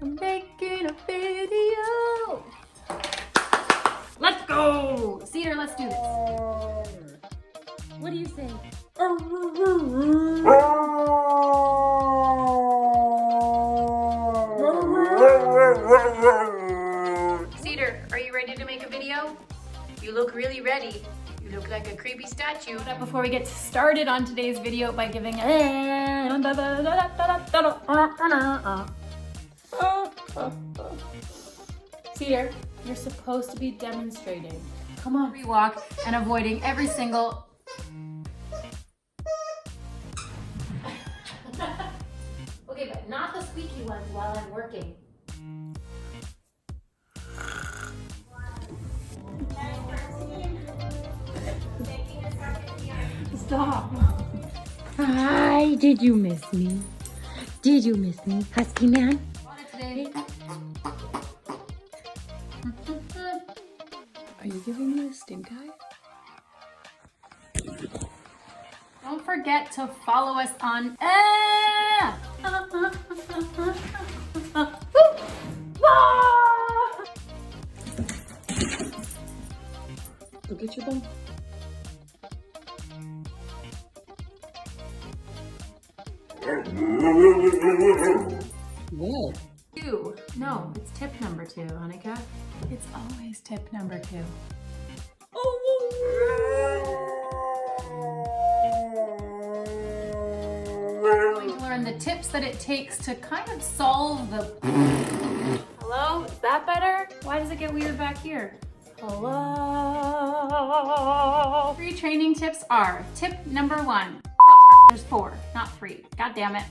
I'm making a video. Let's go. Cedar, let's do this. What do you say? Cedar, are you ready to make a video? You look really ready. You look like a creepy statue. Before we get started on today's video by giving Cedar, you're supposed to be demonstrating. Come on. Walk and avoiding every single... Okay, but not the squeaky ones while I'm working. Stop. Hi, did you miss me? Did you miss me, Husky Man? Today. Are you giving me a stink eye? Don't forget to follow us on Go get your bone. What? 2. No, it's tip number 2, Annika. It's always tip number 2. We're going to learn the tips that it takes to kind of solve the... Hello? Is that better? Why does it get weird back here? Hello? 3 training tips are: tip number 1. There's 4, not 3. God damn it.